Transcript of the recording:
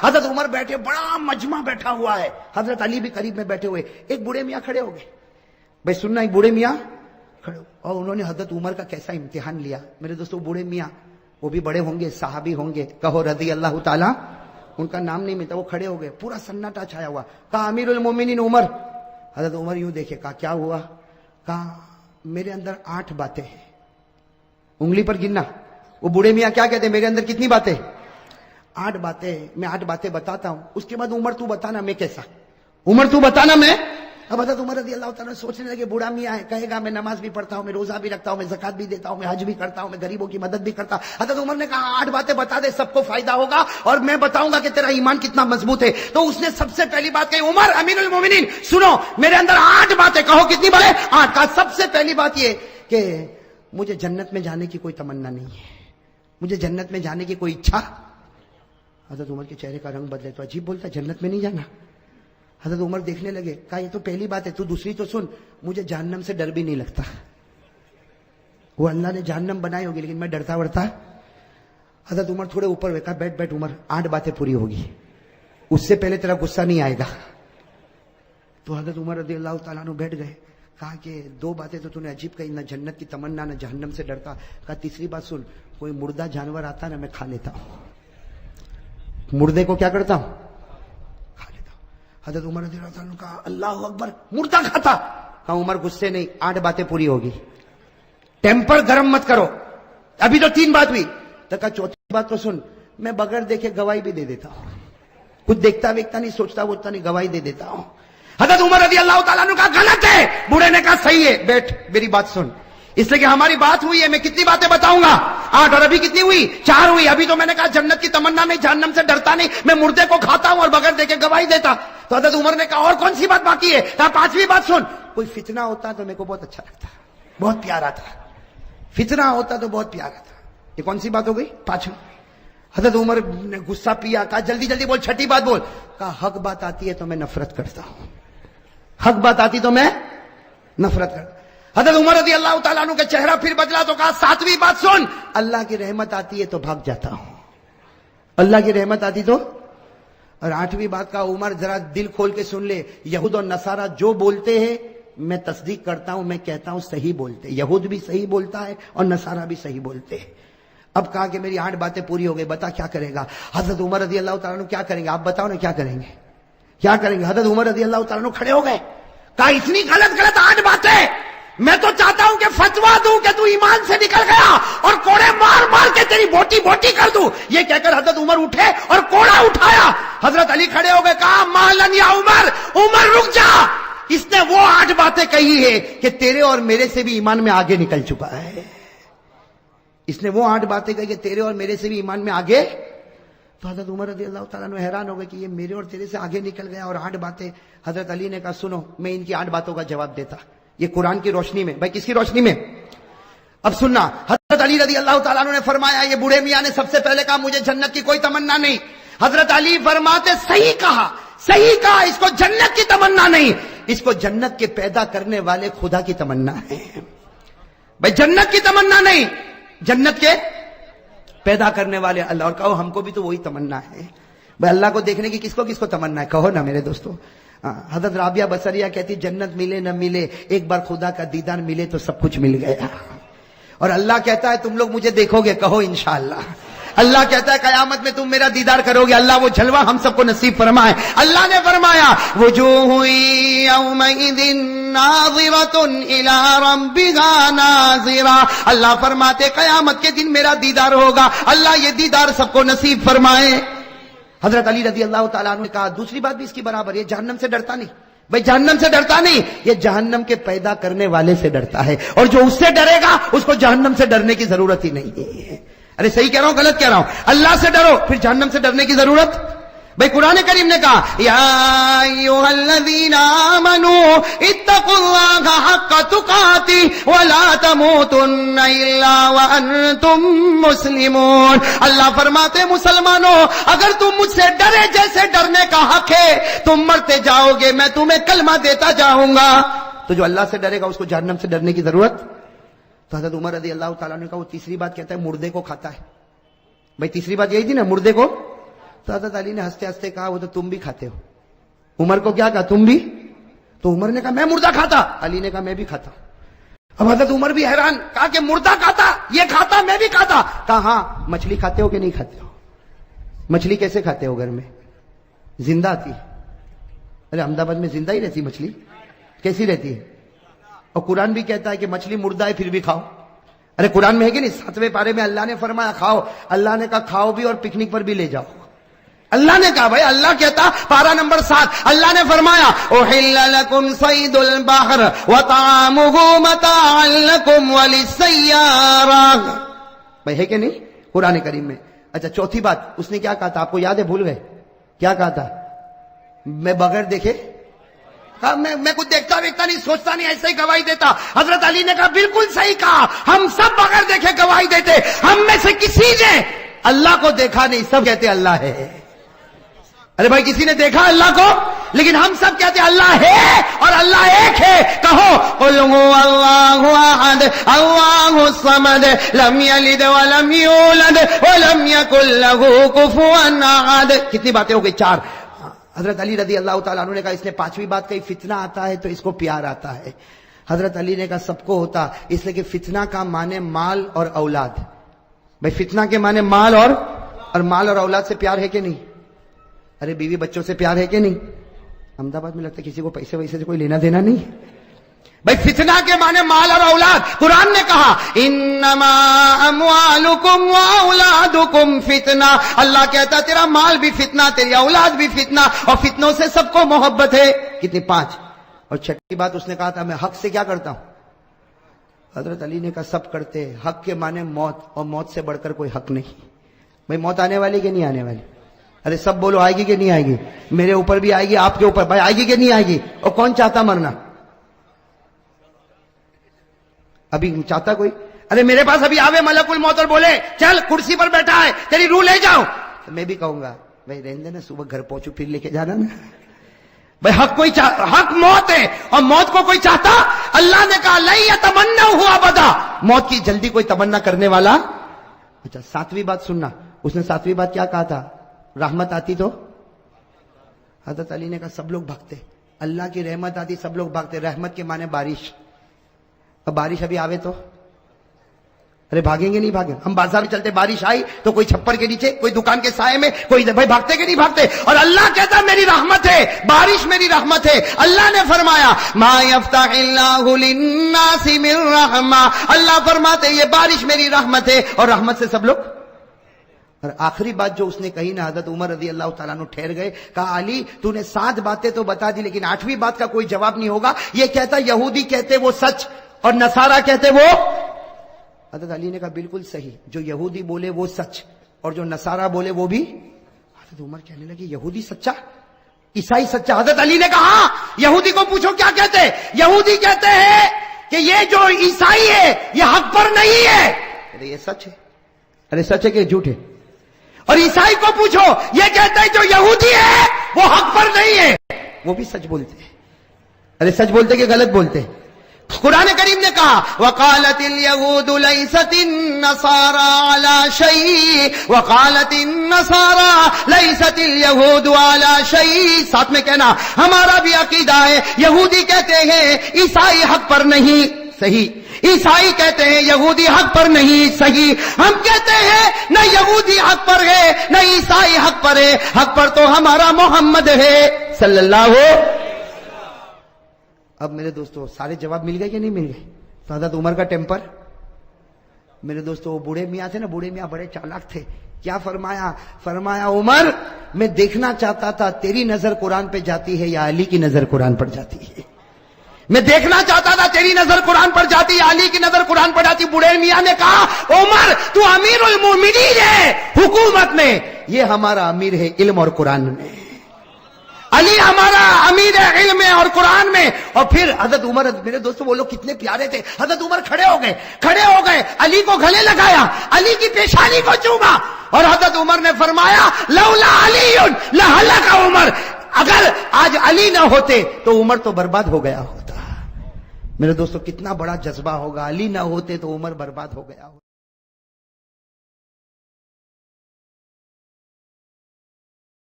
حضرت عمر بیٹھے، بڑا مجمع بیٹھا ہوا ہے، حضرت علی بھی قریب میں بیٹھے ہوئے، ایک بوڑھے میاں کھڑے ہو گئے، بھائی سننا، ایک بوڑھے میاں کھڑے ہو، اور انہوں نے حضرت عمر کا کیسا امتحان لیا میرے دوستو۔ بوڑھے میاں وہ بھی بڑے ہوں گے، صحابی ہوں گے، کہو رضی اللہ تعالی، ان کا نام نہیں ملتا، وہ کھڑے ہو گئے، پورا سناٹا چھایا ہوا، کہا امیر المومنین عمر۔ حضرت عمر یوں دیکھے، کہا کیا ہوا؟ کہا میرے اندر 8 باتیں ہیں، انگلی پر گننا۔ وہ بوڑھے میاں کیا کہتے ہیں، میرے اندر کتنی باتیں؟ 8 باتیں، میں 8 باتیں بتاتا ہوں، اس کے بعد عمر تو بتانا میں کیسا، عمر تو بتانا میں۔ اب حضرت عمر رضی اللہ تعالیٰ سوچنے لگے، بوڑھا میاں ہے، کہے گا میں نماز بھی پڑھتا ہوں، میں روزہ بھی رکھتا ہوں، میں زکات بھی دیتا ہوں، میں حج بھی کرتا ہوں، میں غریبوں کی مدد بھی کرتا ہوں۔ حضرت عمر نے کہا 8 باتیں بتا دے، سب کو فائدہ ہوگا اور میں بتاؤں گا کہ تیرا ایمان کتنا مضبوط ہے۔ تو اس نے سب سے پہلی بات کہی، عمر امیر المومنین سنو، میرے اندر 8 باتیں، کہو کتنی باتیں؟ 8۔ کہا سب سے پہلی بات یہ کہ مجھے جنت میں جانے کی کوئی تمنا نہیں ہے، مجھے جنت میں جانے کی کوئی اچھا۔ حضرت عمر کے چہرے کا رنگ بدلے، تو عجیب بولتا، جنت میں نہیں جانا۔ حضرت عمر دیکھنے لگے، کہا یہ تو پہلی بات ہے، تو دوسری تو سن، مجھے جہنم سے ڈر بھی نہیں لگتا۔ وہ اللہ نے جہنم بنائی ہوگی لیکن میں ڈرتا ورتا۔ حضرت عمر تھوڑے اوپر ہوئے، کہا بیٹھ بیٹھ عمر، 8 باتیں پوری ہوگی، اس سے پہلے تیرا غصہ نہیں آئے گا۔ تو حضرت عمر رضی اللہ تعالیٰ عنہ بیٹھ گئے، کہا کہ 2 باتیں تو نے عجیب کہی، نہ جنت کی تمنا نہ جہنم سے ڈرتا۔ کہا تیسری بات سن، کوئی مردہ جانور آتا نا میں کھا لیتا ہوں، مردے کو کیا کرتا ہوں، کھا لیتا ہوں۔ حضرت عمر رضی اللہ عنہ کہا اللہ اکبر، مردہ کھاتا؟ کہا عمر غصے نہیں، 8 باتیں پوری ہوگی، ٹیمپر گرم مت کرو، ابھی تو 3 بات ہوئی۔ تو کہا چوتھی بات تو سن، میں بغیر دیکھے گواہی بھی دے دیتا ہوں، کچھ دیکھتا ویکتا نہیں، سوچتا ووچتا نہیں، گواہی دے دیتا ہوں۔ حضرت عمر رضی اللہ تعالیٰ عنہ کہا غلط ہے۔ بوڑھے نے کہا صحیح ہے، بیٹھ میری بات سن، اس لیے کہ ہماری بات ہوئی ہے، میں کتنی باتیں بتاؤں گا، 8، اور ابھی کتنی ہوئی، 4 ہوئی۔ ابھی تو میں نے کہا جنت کی تمنا نہیں، جہنم سے ڈرتا نہیں، میں مردے کو کھاتا ہوں اور بغیر دیکھے گواہی دیتا۔ تو حضرت عمر نے کہا اور کون سی بات باقی ہے؟ کہا 5ویں بات سن، کوئی فتنہ ہوتا تو میرے کو بہت اچھا لگتا، بہت پیارا تھا، فتنہ ہوتا تو بہت پیارا تھا۔ یہ کون سی بات ہو گئی؟ 5ویں۔ حضرت عمر نے غصہ پیا، کہا جلدی جلدی بول، 6ٹھی بات بول۔ کہا حق بات آتی ہے تو میں نفرت کرتا ہوں، حق بات آتی تو میں نفرت کرتا۔ حضرت عمر رضی اللہ تعالیٰ عنہ کا چہرہ پھر بدلا تو کہا 7ویں بات سن، اللہ کی رحمت آتی ہے تو بھاگ جاتا ہوں، اللہ کی رحمت آتی تو۔ اور 8ویں بات کا عمر ذرا دل کھول کے سن لے، یہود اور نصارہ جو بولتے ہیں میں تصدیق کرتا ہوں، میں کہتا ہوں صحیح بولتے، یہود بھی صحیح بولتا ہے اور نصارہ بھی صحیح بولتے ہیں۔ اب کہا کہ میری 8 باتیں پوری ہو گئی، بتا کیا کرے گا؟ حضرت عمر رضی اللہ تعالیٰ عنہ کیا کریں گے آپ بتاؤ نا، کیا کریں گے، کیا کریں گے؟ حضرت عمر رضی اللہ تعالیٰ عنہ کھڑے ہو گئے، کہا اتنی غلط 8 باتیں، میں تو چاہتا ہوں کہ فتوا دوں کہ تو ایمان سے نکل گیا اور کوڑے مار مار کے تیری بوٹی بوٹی کر دوں۔ یہ کہہ کر حضرت عمر اٹھے اور کوڑا اٹھایا۔ حضرت علی کھڑے ہو گئے، کہا مالن یا عمر، عمر رک جا، اس نے وہ 8 باتیں کہی ہے کہ تیرے اور میرے سے بھی ایمان میں آگے نکل چکا ہے، اس نے وہ 8 باتیں کہی کہ تیرے اور میرے سے بھی ایمان میں آگے۔ تو حضرت عمر رضی اللہ تعالیٰ عنہ حیران ہو گئے کہ یہ میرے اور تیرے سے آگے نکل گیا اور 8 باتیں۔ حضرت علی نے کہا سنو، میں ان کی 8 باتوں کا جواب دیتا، یہ قرآن کی روشنی میں۔ بھائی کس کی روشنی میں؟ اب سننا، حضرت علی رضی اللہ تعالیٰ عنہ نے فرمایا، یہ بوڑھے میاں نے سب سے پہلے کہا مجھے جنت کی کوئی تمنا نہیں۔ حضرت علی فرماتے صحیح کہا، صحیح کہا، اس کو جنت کی تمنا نہیں، اس کو جنت کے پیدا کرنے والے خدا کی تمنا ہے۔ بھائی جنت کی تمنا نہیں، جنت کے پیدا کرنے والے اللہ۔ اور کہو ہم کو بھی تو وہی تمنا ہے، بھائی اللہ کو دیکھنے کی کس کو تمنا ہے، کہو نا میرے دوستو۔ حضرت رابعہ بصریہ کہتی جنت ملے نہ ملے، ایک بار خدا کا دیدار ملے تو سب کچھ مل گیا۔ اور اللہ کہتا ہے تم لوگ مجھے دیکھو گے، کہو انشاءاللہ۔ اللہ کہتا ہے قیامت میں تم میرا دیدار کرو گے، اللہ وہ جلوہ ہم سب کو نصیب فرمائے۔ اللہ نے فرمایا وجوہ یومئذ ناظرۃ الی ربها ناظرہ، اللہ فرماتے قیامت کے دن میرا دیدار ہوگا، اللہ یہ دیدار سب کو نصیب فرمائے۔ حضرت علی رضی اللہ تعالیٰ عنہ نے کہا دوسری بات بھی اس کی برابر، یہ جہنم سے ڈرتا نہیں، بھائی جہنم سے ڈرتا نہیں، یہ جہنم کے پیدا کرنے والے سے ڈرتا ہے، اور جو اس سے ڈرے گا اس کو جہنم سے ڈرنے کی ضرورت ہی نہیں ہے۔ ارے صحیح کہہ رہا ہوں غلط کہہ رہا ہوں؟ اللہ سے ڈرو پھر جہنم سے ڈرنے کی ضرورت۔ بھائی قرآن کریم نے کہا یا ایھا الذین آمنوا اتقوا اللہ حق تقاتہ ولا تموتن الا وانتم مسلمون، اللہ فرماتے مسلمانوں اگر تم مجھ سے ڈرے جیسے ڈرنے کا حق ہے، تم مرتے جاؤ گے میں تمہیں کلمہ دیتا جاؤں گا۔ تو جو اللہ سے ڈرے گا اس کو جہنم سے ڈرنے کی ضرورت۔ تو حضرت عمر رضی اللہ تعالیٰ نے کہا وہ تیسری بات کہتا ہے مردے کو کھاتا ہے۔ بھائی تیسری بات یہی تھی نا، مردے کو تو حضرت علی نے ہنستے ہنستے کہا وہ تو تم بھی کھاتے ہو. عمر کو کیا کہا تم بھی؟ تو عمر نے کہا میں مردہ کھاتا. علی نے کہا میں بھی کھاتا. اب حضرت عمر بھی حیران, کہا کہ مردہ کھاتا, یہ کھاتا, میں بھی کھاتا. کہا ہاں. مچھلی کھاتے ہو کہ نہیں کھاتے ہو؟ مچھلی کیسے کھاتے ہو گھر میں؟ زندہ آتی ہے. ارے احمد آباد میں زندہ ہی رہتی مچھلی, کیسی رہتی ہے؟ اور قرآن بھی کہتا ہے کہ مچھلی مردہ ہے پھر بھی کھاؤ. ارے قرآن میں ہے کہ نہیں؟ 7ویں پارے میں اللہ نے فرمایا کھاؤ. اللہ نے کہا کھاؤ بھی اور پکنک پر بھی لے جاؤ. اللہ نے کہا, بھائی اللہ کہتا پارہ نمبر 7, اللہ نے فرمایا احل لکم صید البحر وطعامہ متاعا لکم وللسیارہ. بھائی ہے کہ نہیں قرآن کریم میں؟ اچھا چوتھی بات اس نے کیا کہا تھا, آپ کو یاد ہے؟ بھول گئے کیا کہا تھا؟ میں بغیر دیکھے میں کچھ دیکھتا ویکھتا نہیں, سوچتا نہیں, ایسے ہی گواہی دیتا. حضرت علی نے کہا بالکل صحیح کہا, ہم سب بغیر دیکھے گواہی دیتے. ہم میں سے کسی نے اللہ کو دیکھا نہیں, سب کہتے اللہ ہے. ارے بھائی کسی نے دیکھا اللہ کو؟ لیکن ہم سب کہتے اللہ ہے اور اللہ ایک ہے. کہو قل هو اللہ احد اللہ الصمد لم یلد ولم یولد ولم یکن له کفوا احد. کتنی باتیں ہو گئی؟ 4. حضرت علی رضی اللہ تعالیٰ عنہ نے کہا اس نے 5ویں بات کہی, فتنہ آتا ہے تو اس کو پیار آتا ہے. حضرت علی نے کہا سب کو ہوتا, اس لیے کہ فتنہ کا معنی مال اور اولاد. بھائی فتنہ کے معنی مال اور مال اور اولاد سے پیار ہے کہ نہیں؟ ارے بیوی بچوں سے پیار ہے کہ نہیں؟ احمد آباد میں لگتا ہے کسی کو پیسے ویسے سے کوئی لینا دینا نہیں. بھائی فتنہ کے معنی مال اور اولاد. قرآن نے کہا انما اموالکم واولادکم فتنہ. اللہ کہتا تیرا مال بھی فتنہ, تیری اولاد بھی فتنہ, اور فتنوں سے سب کو محبت ہے. کتنی؟ 5. اور 6ٹھی بات اس نے کہا تھا میں حق سے کیا کرتا ہوں. حضرت علی نے کہا سب کرتے. حق کے معنی موت, اور موت سے بڑھ کر کوئی حق نہیں. بھائی موت آنے والی کہ نہیں آنے والی؟ ارے سب بولو آئے گی کہ نہیں آئے گی؟ میرے اوپر بھی آئے گی, آپ کے اوپر. بھائی آئے گی کہ نہیں آئے گی؟ اور کون چاہتا مرنا؟ ابھی چاہتا کوئی؟ ارے میرے پاس ابھی آوے ملک الموت اور بولے چل کرسی پر بیٹھا ہے تیری روح لے جاؤ, تو میں بھی کہوں گا بھائی رہنے نا, صبح گھر پہنچو پھر لے کے جانا نا. بھائی حق کوئی حق موت ہے, اور موت کو کوئی چاہتا؟ اللہ نے کہا لن یتمنوا ابدا, موت کی جلدی کوئی تمنا کرنے والا. اچھا 7ویں بات سننا, اس نے 7ویں بات کیا کہا تھا؟ رحمت آتی تو حضرت علی نے کہا سب لوگ بھاگتے. اللہ کی رحمت آتی سب لوگ بھاگتے. رحمت کے معنی بارش. اب بارش ابھی آوے تو ارے بھاگیں گے نہیں بھاگیں؟ ہم بازار میں چلتے, بارش آئی تو کوئی چھپر کے نیچے, کوئی دکان کے سائے میں, کوئی بھائی بھاگتے کہ نہیں بھاگتے؟ اور اللہ کہتا میری رحمت ہے, بارش میری رحمت ہے. اللہ نے فرمایا ما یفتح اللہ للناس من رحمہ, اللہ فرماتے یہ بارش میری رحمت ہے, اور رحمت سے سب لوگ. اور آخری بات جو اس نے کہی نا, حضرت عمر رضی اللہ تعالیٰ عنہ ٹھہر گئے, کہا علی تو نے 7 باتیں تو بتا دی لیکن 8ویں بات کا کوئی جواب نہیں ہوگا. یہ کہتا یہودی کہتے وہ سچ اور نصارہ کہتے وہ. حضرت علی نے کہا بالکل صحیح, جو یہودی بولے وہ سچ اور جو نصارہ بولے وہ بھی. حضرت عمر کہنے لگے یہودی سچا, عیسائی سچا. حضرت علی نے کہا یہودی کو پوچھو کیا کہتے. یہودی کہتے ہیں کہ یہ جو عیسائی ہے یہ حق پر نہیں ہے. ارے یہ سچ ہے. ارے سچ ہے کہ جھوٹ ہے؟ اور عیسائی کو پوچھو, یہ کہتے ہیں جو یہودی ہے وہ حق پر نہیں ہے, وہ بھی سچ بولتے ہیں. ارے سچ بولتے کہ غلط بولتے؟ قرآن کریم نے کہا وقالت اليهود ليست النصارى على شيء وقالت النصارى ليست اليهود على شيء. ساتھ میں کہنا ہمارا بھی عقیدہ ہے, یہودی کہتے ہیں عیسائی حق پر نہیں, صحیح. عیسائی کہتے ہیں یہودی حق پر نہیں, صحیح. ہم کہتے ہیں نہ یہودی حق پر ہے نہ عیسائی حق پر ہے, حق پر تو ہمارا محمد ہے صلی اللہ علیہ. اب میرے دوستو سارے جواب مل گئے کہ نہیں مل گئے؟ تو حضرت عمر کا ٹیمپر. میرے دوستو وہ بوڑھے میاں تھے نا, بوڑھے میاں بڑے چالاک تھے. کیا فرمایا؟ فرمایا عمر میں دیکھنا چاہتا تھا تیری نظر قرآن پہ جاتی ہے یا علی کی نظر قرآن پر جاتی ہے. میں دیکھنا چاہتا تھا تیری نظر قرآن پر جاتی ہے علی کی نظر قرآن پر جاتی. بوڑھے میاں نے کہا عمر تو امیر المومنین ہے حکومت میں, یہ ہمارا امیر ہے علم اور قرآن میں. علی ہمارا امیر ہے علم میں اور قرآن میں. اور پھر حضرت عمر, میرے دوستو وہ لوگ کتنے پیارے تھے. حضرت عمر کھڑے ہو گئے, علی کو گلے لگایا, علی کی پیشانی کو چوما, اور حضرت عمر نے فرمایا لولا علی لہلک عمر, اگر آج علی نہ ہوتے تو عمر تو برباد ہو گیا ہوتا. میرے دوستو کتنا بڑا جذبہ ہوگا, علی نہ ہوتے تو عمر برباد ہو گیا ہوتا.